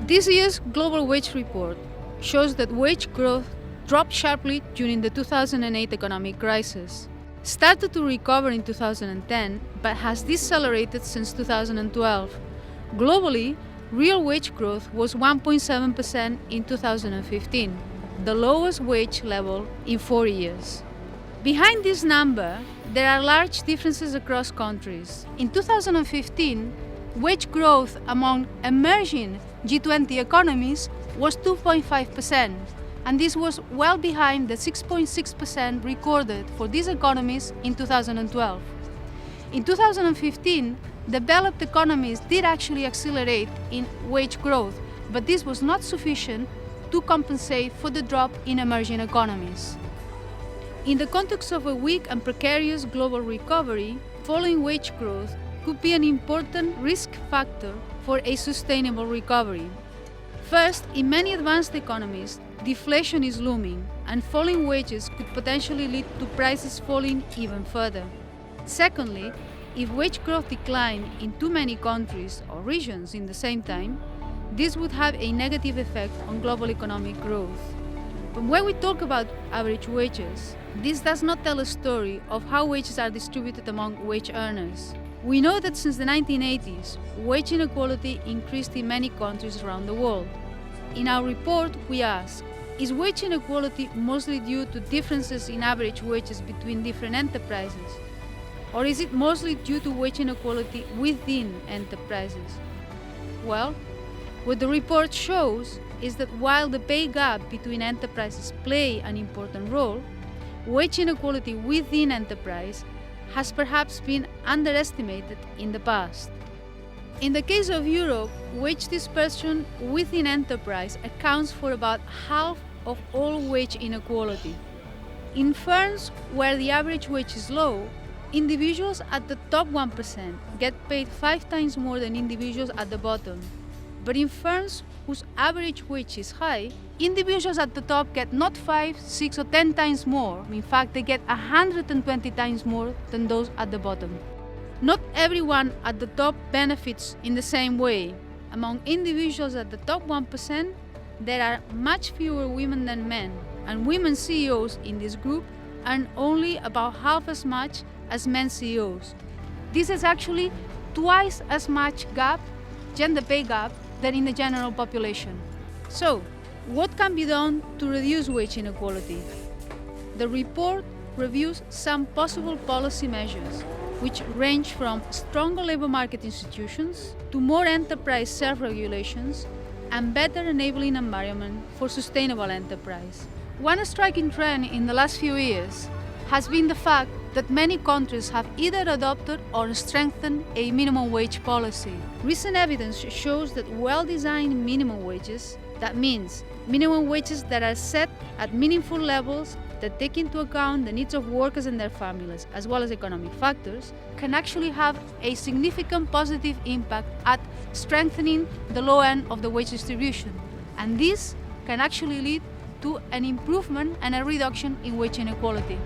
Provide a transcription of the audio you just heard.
This year's Global Wage Report shows that wage growth dropped sharply during the 2008 economic crisis, started to recover in 2010, but has decelerated since 2012. Globally, real wage growth was 1.7% in 2015, the lowest wage level in 4 years. Behind this number, there are large differences across countries. In 2015, wage growth among emerging G20 economies was 2.5%, and this was well behind the 6.6% recorded for these economies in 2012. In 2015, developed economies did actually accelerate in wage growth, but this was not sufficient to compensate for the drop in emerging economies. In the context of a weak and precarious global recovery, falling wage growth could be an important risk factor for a sustainable recovery. First, in many advanced economies, deflation is looming, and falling wages could potentially lead to prices falling even further. Secondly, if wage growth declined in too many countries or regions in the same time, this would have a negative effect on global economic growth. But when we talk about average wages, this does not tell a story of how wages are distributed among wage earners. We know that since the 1980s, wage inequality increased in many countries around the world. In our report, we ask, is wage inequality mostly due to differences in average wages between different enterprises? Or is it mostly due to wage inequality within enterprises? Well, what the report shows is that while the pay gap between enterprises play an important role, wage inequality within enterprise has perhaps been underestimated in the past. In the case of Europe, wage dispersion within enterprise accounts for about half of all wage inequality. In firms where the average wage is low, individuals at the top 1% get paid 5 times more than individuals at the bottom. But in firms whose average wage is high, individuals at the top get not 5, 6 or 10 times more. In fact, they get 120 times more than those at the bottom. Not everyone at the top benefits in the same way. Among individuals at the top 1%, there are much fewer women than men, and women CEOs in this group earn only about half as much as men CEOs. This is actually twice as much gender pay gap, than in the general population. So, what can be done to reduce wage inequality? The report reviews some possible policy measures, which range from stronger labor market institutions to more enterprise self-regulations and better enabling environment for sustainable enterprise. One striking trend in the last few years has been the fact that many countries have either adopted or strengthened a minimum wage policy. Recent evidence shows that well-designed minimum wages, that means minimum wages that are set at meaningful levels that take into account the needs of workers and their families, as well as economic factors, can actually have a significant positive impact at strengthening the low end of the wage distribution. And this can actually lead to an improvement and a reduction in wage inequality.